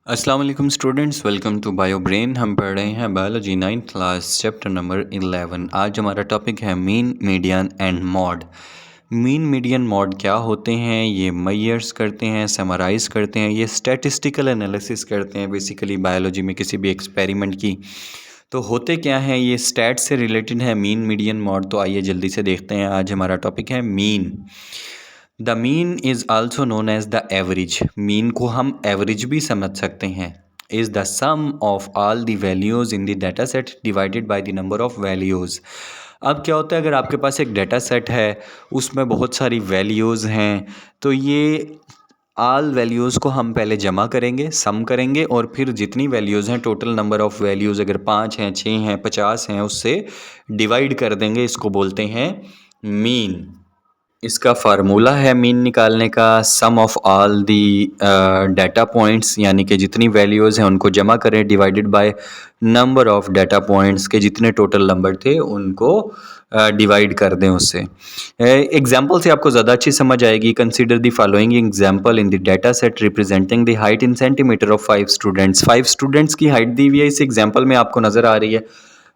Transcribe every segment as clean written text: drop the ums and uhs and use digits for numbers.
अस्सलाम वालेकुम students, welcome to Bio Brain. हम पढ़ रहे हैं biology 9th class chapter number 11। आज हमारा टॉपिक है mean, median and mod. Mean, median, mod क्या होते हैं? ये मेजर्स करते हैं, समराइज करते हैं, ये स्टैटिस्टिकल एनालिसिस करते हैं बेसिकली बायोलॉजी में किसी भी एक्सपेरिमेंट की। तो होते क्या हैं ये? स्टैट से रिलेटेड है मीन, मीडियन, मॉड। तो आइए जल्दी से देखते हैं। आज हमारा टॉपिक है mean. The mean is also known as the average. Mean को हम एवरेज भी समझ सकते हैं। Is the sum of all the values in the data set divided by the number of values. अब क्या होता है, अगर आपके पास एक डाटा सेट है, उसमें बहुत सारी वैल्यूज़ हैं, तो ये ऑल वैल्यूज़ को हम पहले जमा करेंगे, सम करेंगे, और फिर जितनी वैल्यूज़ हैं, टोटल नंबर ऑफ़ वैल्यूज़ अगर 5 हैं, 6 हैं, 50 हैं, उससे डिवाइड कर देंगे। इसको बोलते हैं मीन। इसका फार्मूला है मीन निकालने का, sum of all the data points, यानी कि जितनी वैल्यूज़ हैं उनको जमा करें, divided by number of data points के जितने टोटल नंबर थे उनको डिवाइड कर दें उससे। एग्जाम्पल से आपको ज़्यादा अच्छी समझ आएगी। Consider the following example in the data set representing the height in centimetre of 5 students. 5 students की हाइट दी हुई है इस एग्जाम्पल में, आपको नज़र आ रही है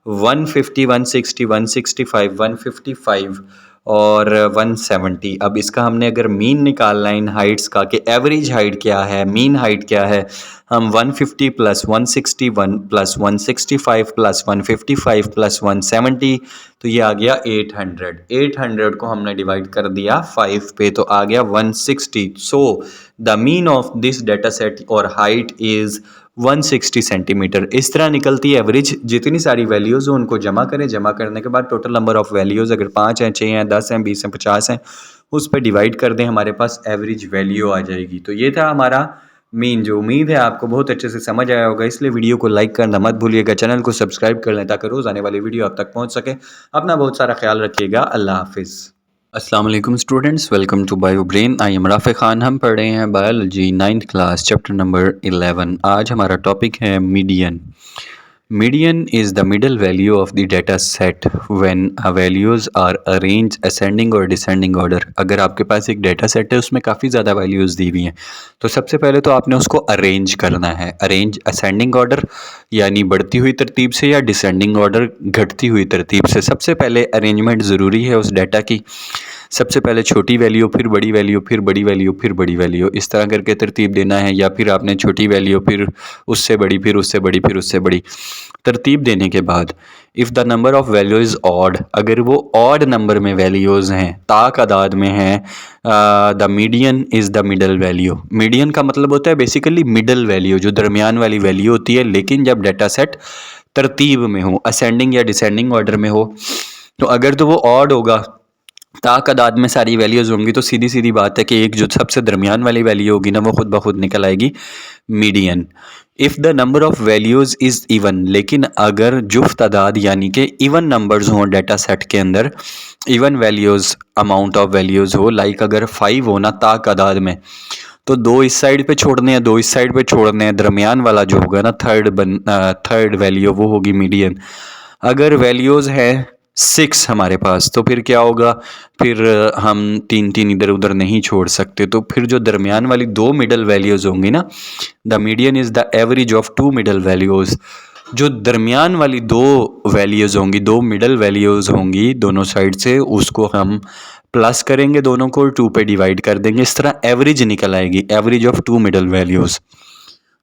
150, 160, 165, 155 और 170। अब इसका हमने अगर मीन निकालना है इन हाइट्स का, कि एवरेज हाइट क्या है, मीन हाइट क्या है, हम 150 प्लस 161 प्लस 165 प्लस 155 प्लस 170, तो ये आ गया 800। 800 को हमने डिवाइड कर दिया 5 पे, तो आ गया 160। So the mean of this data set और हाइट इज़ 160 सेंटीमीटर। इस तरह निकलती है एवरेज। जितनी सारी वैल्यूज़ हो उनको जमा करें, जमा करने के बाद टोटल नंबर ऑफ़ वैल्यूज़ अगर 5 हैं, 6 हैं, 10 हैं, 20 हैं, 50 हैं, उस पर डिवाइड कर दें, हमारे पास एवरेज वैल्यू आ जाएगी। तो ये था हमारा मीन। जो उम्मीद है आपको बहुत अच्छे से समझ आया होगा, इसलिए वीडियो को लाइक करना मत भूलिएगा, चैनल को सब्सक्राइब कर लें ताकि रोज़ आने वाली वीडियो आप तक पहुँच सके। अपना बहुत सारा ख्याल रखिएगा। अल्लाह हाफिज़। अस्सलाम वालेकुम students, welcome to Bio Brain. I am Rafay Khan. हम पढ़ रहे हैं biology 9th class chapter number 11। आज हमारा टॉपिक है median. Median is the middle value of the data set when values are arranged ascending or descending order। अगर आपके पास एक डाटा सेट है, उसमें काफ़ी ज़्यादा वैल्यूज़ दी हुई हैं, तो सबसे पहले तो आपने उसको अरेंज करना है। अरेंज असेंडिंग ऑर्डर यानी बढ़ती हुई तरतीब से, या डिसेंडिंग ऑर्डर घटती हुई तरतीब से। सबसे पहले अरेंजमेंट ज़रूरी है उस डाटा की। सबसे पहले छोटी वैल्यू, फिर बड़ी वैल्यू, फिर बड़ी वैल्यू, फिर बड़ी वैल्यू, इस तरह करके तरतीब देना है। या फिर आपने छोटी वैल्यू, फिर उससे बड़ी, फिर उससे बड़ी, फिर उससे बड़ी। तरतीब देने के बाद if the number of value is odd, अगर वो ऑड नंबर में वैल्यूज़ हैं, तादाद में हैं, the median is the middle value. Median का मतलब होता है बेसिकली मिडल वैल्यू, जो दरमियान वाली वैल्यू होती है। लेकिन जब डाटा सेट तरतीब में हो, असेंडिंग या डिसेंडिंग ऑर्डर में हो, तो अगर तो वो ऑड होगा, तादाद में सारी वैल्यूज़ होंगी, तो सीधी सीधी बात है कि एक जो सबसे दरमियान वाली वैल्यू होगी ना, वो खुद ब खुद निकल आएगी, median. If the number of values is even, लेकिन अगर जुफ्त तादाद यानी कि इवन नंबर्स हों डाटा सेट के अंदर, even values, amount of values हो, लाइक अगर 5 हो ना तादाद में, तो 2 इस साइड पे छोड़ने हैं, 2 इस साइड पे छोड़ने हैं, दरमियान वाला जो होगा ना, थर्ड वैल्यू, वो होगी मीडियन। अगर वैल्यूज़ हैं 6 हमारे पास, तो फिर क्या होगा, फिर हम 3 इधर उधर नहीं छोड़ सकते, तो फिर जो दरमियान वाली 2 मिडल वैल्यूज़ होंगी ना, the median is the average of 2 middle values. जो दरमियान वाली 2 वैल्यूज़ होंगी, 2 मिडल वैल्यूज़ होंगी दोनों साइड से, उसको हम प्लस करेंगे, दोनों को 2 पे डिवाइड कर देंगे, इस तरह एवरेज निकल आएगी, एवरेज ऑफ 2 मिडल वैल्यूज़।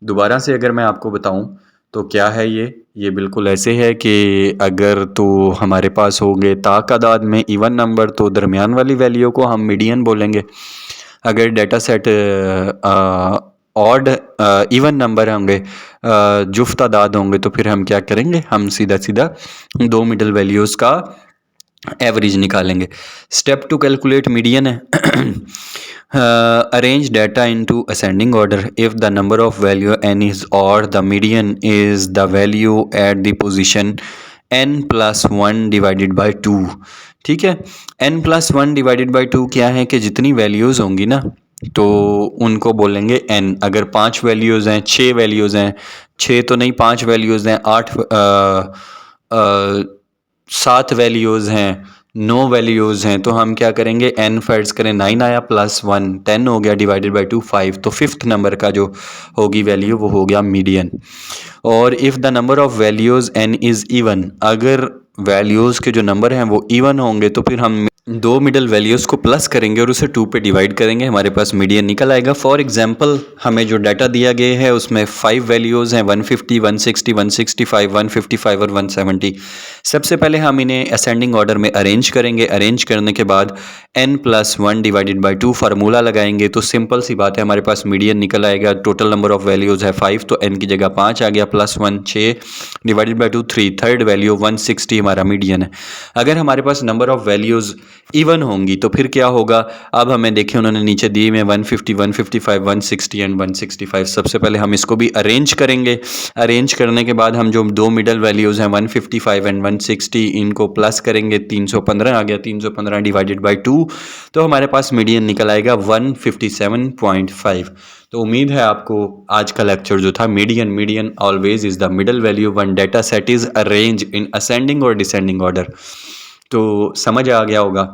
दोबारा से अगर मैं आपको बताऊं तो क्या है ये बिल्कुल ऐसे है कि अगर तो हमारे पास होंगे तादाद में इवन नंबर, तो दरमियान वाली वैल्यू को हम मीडियन बोलेंगे। अगर data set odd even number होंगे, जुफ्त तादाद होंगे, तो फिर हम क्या करेंगे, हम सीधा सीधा 2 मिडल वैल्यूज़ का एवरेज निकालेंगे। स्टेप टू कैलकुलेट मीडियन है arrange data into ascending order. If the number of value n is odd, the median is the value at the position n plus 1 divided by 2। ठीक है, n plus 1 divided by 2 क्या है कि जितनी values होंगी ना, तो उनको बोलेंगे n। अगर 5 वैल्यूज़ हैं, 6 वैल्यूज़ हैं, 6 तो नहीं, 5 वैल्यूज़ हैं, 7 वैल्यूज़ हैं, नो वैल्यूज़ हैं तो हम क्या करेंगे, n फर्ज करें 9 आया प्लस 1 10 हो गया डिवाइडेड बाई 2 5, तो फिफ्थ नंबर का जो होगी वैल्यू वो हो गया मीडियन। और if the number of values n is even, अगर वैल्यूज़ के जो नंबर हैं वो इवन होंगे तो फिर हम दो मिडल वैल्यूज़ को प्लस करेंगे और उसे 2 पे डिवाइड करेंगे, हमारे पास मीडियन निकल आएगा। फॉर एग्जांपल हमें जो डाटा दिया गया है उसमें 5 वैल्यूज़ हैं, 150 160 165 155 और 170। सबसे पहले हम इन्हें असेंडिंग ऑर्डर में अरेंज करेंगे। अरेंज करने के बाद n plus 1 divided by 2 formula लगाएंगे तो सिंपल सी बात है, हमारे पास मीडियन निकल आएगा। टोटल नंबर ऑफ़ वैल्यूज़ है 5, तो n की जगह 5 आ गया, plus 1 6 divided by 2 3, third value 160 हमारा मीडियन है। अगर हमारे पास नंबर ऑफ़ वैल्यूज़ इवन होंगी तो फिर क्या होगा, अब हमें देखें उन्होंने नीचे दिए में 150 155 160 एंड 165। सबसे पहले हम इसको भी अरेंज करेंगे। अरेंज करने के बाद हम जो दो मिडल वैल्यूज़ हैं 155 एंड 160 इनको प्लस करेंगे, 315 आ गया, 315 डिवाइडेड बाई 2, तो हमारे पास मीडियन निकल आएगा 157.5। तो उम्मीद है आपको आज का लेक्चर जो था median always is the middle value one data set is arrange in ascending और डिसेंडिंग ऑर्डर, तो समझ आ गया होगा।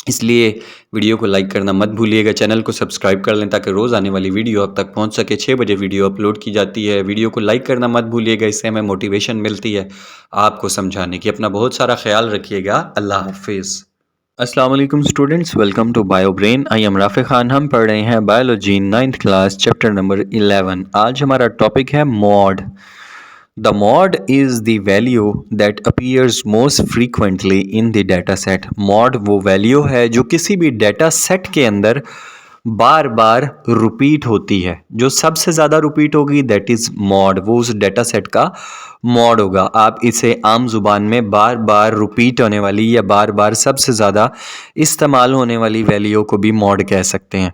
इसलिए वीडियो को लाइक करना मत भूलिएगा, चैनल को सब्सक्राइब कर लें ताकि रोज़ आने वाली वीडियो आप तक पहुंच सके। 6 बजे वीडियो अपलोड की जाती है। वीडियो को लाइक करना मत भूलिएगा, इससे हमें मोटिवेशन मिलती है आपको समझाने की। अपना बहुत सारा ख्याल रखिएगा। अल्लाह हाफिज़। अस्सलाम वालेकुम students, welcome to Bio Brain. I am Rafe Khan. हम पढ़ रहे हैं biology 9th class chapter number 11। आज हमारा टॉपिक है mod. The mod is the value that appears most frequently in the data set. mod वो वैल्यू है जो किसी भी डेटा सेट के अंदर बार बार रिपीट होती है। जो सबसे ज़्यादा रिपीट होगी दैट इज़ मॉड, वो उस डेटा सेट का मॉड होगा। आप इसे आम जुबान में बार बार रिपीट होने वाली या बार बार सबसे ज़्यादा इस्तेमाल होने वाली वैल्यू को भी मॉड कह सकते हैं।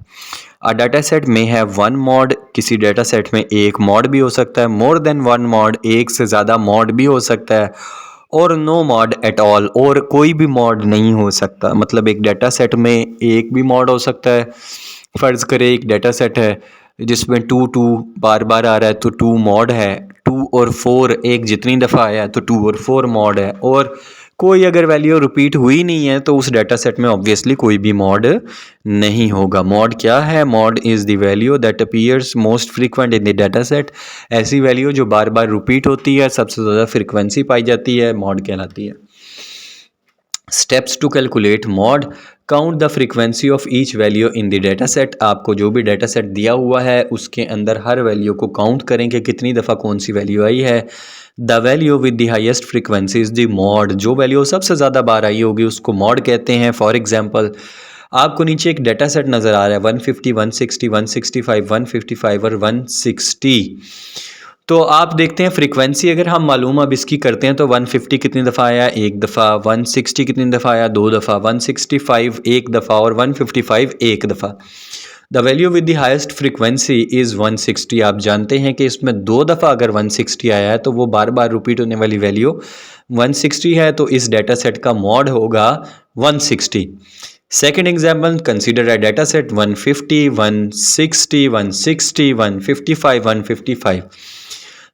अ डाटा सेट में है वन मॉड, किसी डाटा सेट में एक मॉड भी हो सकता है। मोर देन वन मॉड, एक से ज़्यादा मॉड भी हो सकता है। और नो मॉड एट ऑल, और कोई भी मॉड नहीं हो सकता। मतलब एक डाटा सेट में एक भी मॉड हो सकता है। फ़र्ज़ करें एक डाटा सेट है जिसमें 2 2 बार बार आ रहा है तो 2 मॉड है। 2 और 4 एक जितनी दफ़ा आया है तो 2 और 4 मॉड है। और कोई अगर वैल्यू रिपीट हुई नहीं है तो उस डाटा सेट में ऑब्वियसली कोई भी मॉड नहीं होगा। मॉड क्या है? Mod is the value that appears most frequent in the data set. ऐसी वैल्यू जो बार बार रिपीट होती है, सबसे ज़्यादा फ्रीक्वेंसी पाई जाती है, मॉड कहलाती है। Steps to calculate mode: count the frequency of each value in the data set. आपको जो भी डाटा सेट दिया हुआ है उसके अंदर हर वैल्यू को काउंट करें कि कितनी दफ़ा कौन सी वैल्यू आई है। The value with the highest frequency is the mod. जो वैल्यू सबसे ज़्यादा बार आई होगी उसको मॉड कहते हैं। फॉर एग्जांपल आपको नीचे एक डाटा सेट नज़र आ रहा है 150 160 165 155 और 160। तो आप देखते हैं फ्रीक्वेंसी अगर हम मालूम अब इसकी करते हैं तो 150 कितनी दफ़ा आया? एक दफ़ा। 160 कितनी दफ़ा आया? दो दफ़ा। 165 एक दफ़ा और 155 एक दफ़ा। The value with the highest frequency is 160। आप जानते हैं कि इसमें दो दफ़ा अगर 160 आया है तो वो बार बार रिपीट होने वाली वैल्यू 160 है, तो इस डाटा सेट का मॉड होगा 160। Second example, consider a data set 150 160 160 155 155।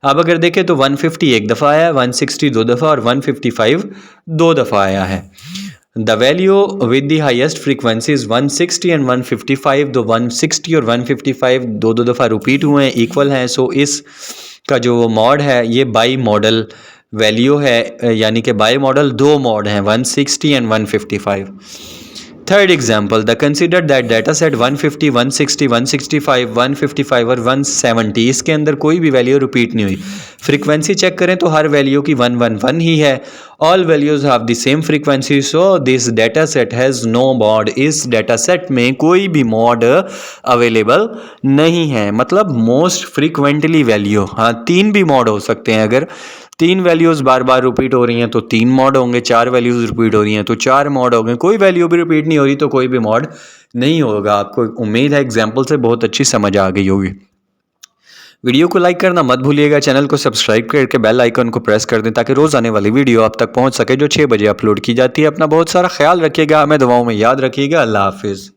अब अगर देखें तो 150 एक दफ़ा आया, 160 दो दफ़ा और 155 दो दफ़ा आया है। The value with the highest frequency is 160 and 155। दो 160 और 155 दो दो दफ़ा रिपीट हुए हैं, इक्वल हैं। सो इस का जो मॉड है ये बाई मॉडल वैल्यू है, यानी कि बाई मॉडल दो मॉड हैं 160 and 155। Third example, the consider that data set 150 160 165 155 और 170, इसके अंदर कोई भी वैल्यू रिपीट नहीं हुई। फ्रीक्वेंसी चेक करें तो हर वैल्यू की 111 ही है। All values have the same frequency, so this data set has no mode. इस डाटा सेट में कोई भी मॉड अवेलेबल नहीं है। मतलब मोस्ट फ्रीक्वेंटली वैल्यू, हाँ तीन भी मॉड हो सकते हैं। अगर तीन वैल्यूज़ बार बार रिपीट हो रही हैं तो तीन मॉड होंगे, चार वैल्यूज़ रिपीट हो रही हैं तो चार मॉड होंगे। कोई वैल्यू भी रिपीट नहीं हो रही तो कोई भी मॉड नहीं होगा। आपको उम्मीद है एग्जाम्पल से बहुत अच्छी समझ आ गई होगी। वीडियो को लाइक करना मत भूलिएगा, चैनल को सब्सक्राइब करके बेल आइकन को प्रेस कर दें ताकि रोज़ आने वाली वीडियो आप तक पहुंच सके जो 6 बजे अपलोड की जाती है। अपना बहुत सारा ख्याल रखिएगा, हमें दुआओं में याद रखिएगा। अल्लाह हाफिज़।